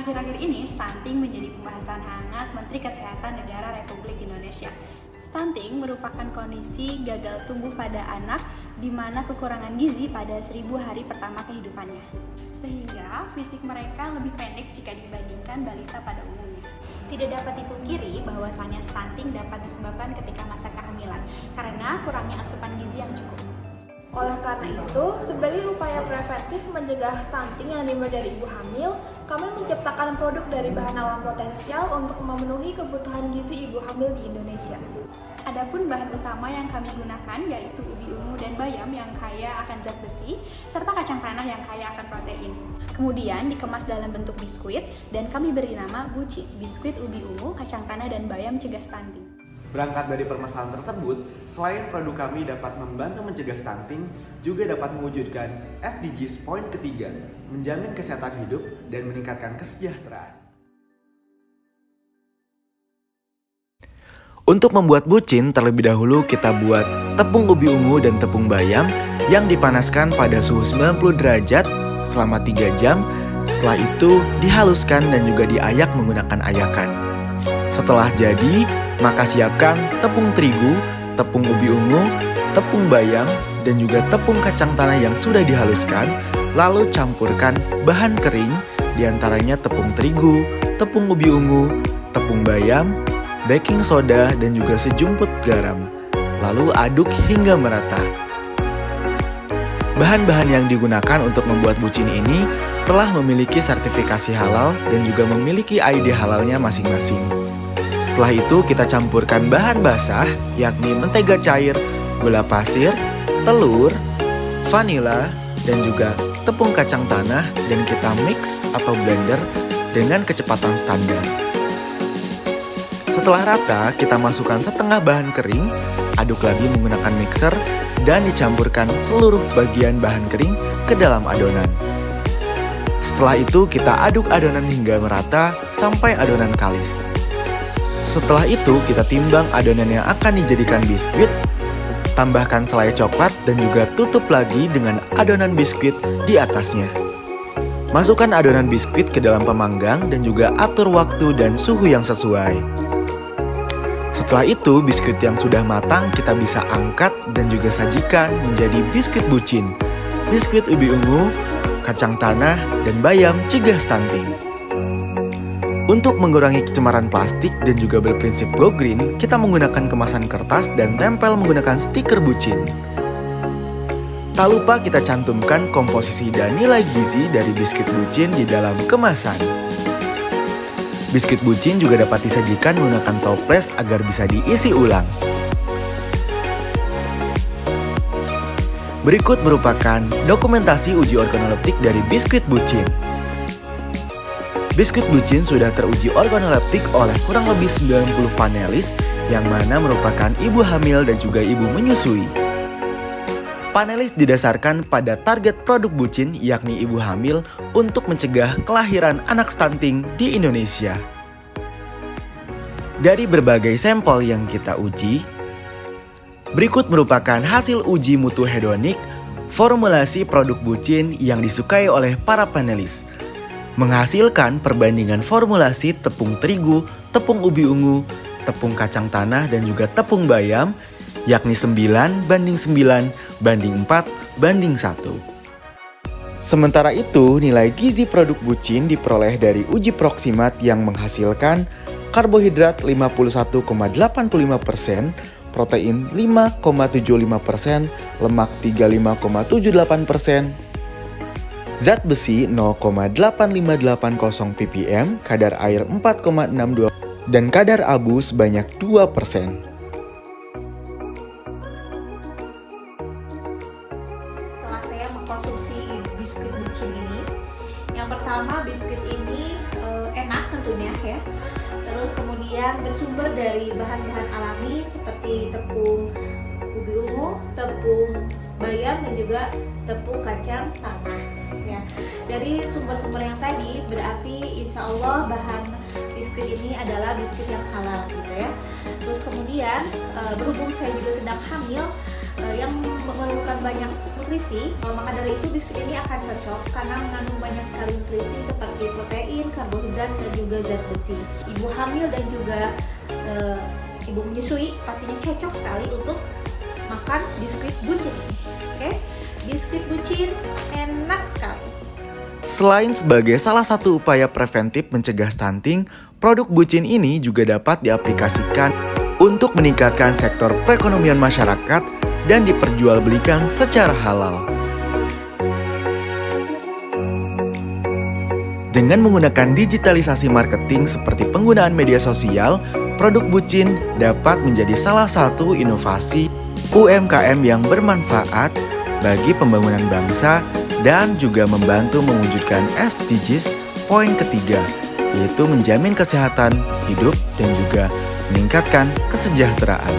Akhir-akhir ini, stunting menjadi pembahasan hangat Menteri Kesehatan Negara Republik Indonesia. Stunting merupakan kondisi gagal tumbuh pada anak di mana kekurangan gizi pada 1000 hari pertama kehidupannya. Sehingga fisik mereka lebih pendek jika dibandingkan balita pada umumnya. Tidak dapat dipungkiri bahwasannya stunting dapat disebabkan ketika masa kehamilan karena kurangnya asupan gizi yang cukup. Oleh karena itu, sebagai upaya preventif mencegah stunting yang dimulai dari ibu hamil, kami menciptakan produk dari bahan alam potensial untuk memenuhi kebutuhan gizi ibu hamil di Indonesia. Adapun bahan utama yang kami gunakan yaitu ubi ungu dan bayam yang kaya akan zat besi, serta kacang tanah yang kaya akan protein. Kemudian dikemas dalam bentuk biskuit dan kami beri nama Bucin, biskuit ubi ungu, kacang tanah dan bayam cegah stunting. Berangkat dari permasalahan tersebut, selain produk kami dapat membantu mencegah stunting, juga dapat mewujudkan SDGs poin ketiga, menjamin kesehatan hidup dan meningkatkan kesejahteraan. Untuk membuat bucin, terlebih dahulu kita buat tepung ubi ungu dan tepung bayam yang dipanaskan pada suhu 90 derajat selama 3 jam. Setelah itu dihaluskan dan juga diayak menggunakan ayakan. Setelah jadi, maka siapkan tepung terigu, tepung ubi ungu, tepung bayam, dan juga tepung kacang tanah yang sudah dihaluskan. Lalu campurkan bahan kering, diantaranya tepung terigu, tepung ubi ungu, tepung bayam, baking soda, dan juga sejumput garam. Lalu aduk hingga merata. Bahan-bahan yang digunakan untuk membuat bucin ini telah memiliki sertifikasi halal dan juga memiliki ID halalnya masing-masing. Setelah itu kita campurkan bahan basah yakni mentega cair, gula pasir, telur, vanila, dan juga tepung kacang tanah dan kita mix atau blender dengan kecepatan standar. Setelah rata, kita masukkan setengah bahan kering, aduk lagi menggunakan mixer, dan dicampurkan seluruh bagian bahan kering ke dalam adonan. Setelah itu kita aduk adonan hingga merata sampai adonan kalis. Setelah itu kita timbang adonan yang akan dijadikan biskuit, tambahkan selai coklat dan juga tutup lagi dengan adonan biskuit di atasnya. Masukkan adonan biskuit ke dalam pemanggang dan juga atur waktu dan suhu yang sesuai. Setelah itu biskuit yang sudah matang kita bisa angkat dan juga sajikan menjadi biskuit bucin, biskuit ubi ungu, kacang tanah, dan bayam cegah stunting. Untuk mengurangi pencemaran plastik dan juga berprinsip go green, kita menggunakan kemasan kertas dan tempel menggunakan stiker bucin. Tak lupa kita cantumkan komposisi dan nilai gizi dari biskuit bucin di dalam kemasan. Biskuit bucin juga dapat disajikan menggunakan toples agar bisa diisi ulang. Berikut merupakan dokumentasi uji organoleptik dari biskuit bucin. Biskuit bucin sudah teruji organoleptik oleh kurang lebih 90 panelis yang mana merupakan ibu hamil dan juga ibu menyusui. Panelis didasarkan pada target produk bucin yakni ibu hamil untuk mencegah kelahiran anak stunting di Indonesia. Dari berbagai sampel yang kita uji, berikut merupakan hasil uji mutu hedonik formulasi produk bucin yang disukai oleh para panelis. Menghasilkan perbandingan formulasi tepung terigu, tepung ubi ungu, tepung kacang tanah, dan juga tepung bayam, yakni 9:9:4:1. Sementara itu, nilai gizi produk bucin diperoleh dari uji proksimat yang menghasilkan karbohidrat 51,85%, protein 5,75%, lemak 35,78%, zat besi 0,8580 ppm, kadar air 4,62 dan kadar abu sebanyak 2%. Setelah saya mengkonsumsi biskuit bucin ini, yang pertama biskuit ini enak tentunya ya. Terus kemudian bersumber dari bahan-bahan alami seperti tepung ubi ungu, tepung bayam, dan juga tepung kacang tanah. Ya, dari sumber-sumber yang tadi berarti insya Allah bahan biskuit ini adalah biskuit yang halal gitu ya. Terus kemudian berhubung saya juga sedang hamil yang memerlukan banyak nutrisi, maka dari itu biskuit ini akan cocok karena mengandung banyak sekali nutrisi seperti protein, karbohidrat, dan juga zat besi. Ibu hamil dan juga ibu menyusui pastinya cocok sekali untuk makan biskuit bucin ini. Oke, biskuit bucin enak sekali. Selain sebagai salah satu upaya preventif mencegah stunting, produk bucin ini juga dapat diaplikasikan untuk meningkatkan sektor perekonomian masyarakat dan diperjualbelikan secara halal. Dengan menggunakan digitalisasi marketing seperti penggunaan media sosial, produk bucin dapat menjadi salah satu inovasi UMKM yang bermanfaat bagi pembangunan bangsa dan juga membantu mewujudkan SDGs poin ketiga, yaitu menjamin kesehatan hidup dan juga meningkatkan kesejahteraan.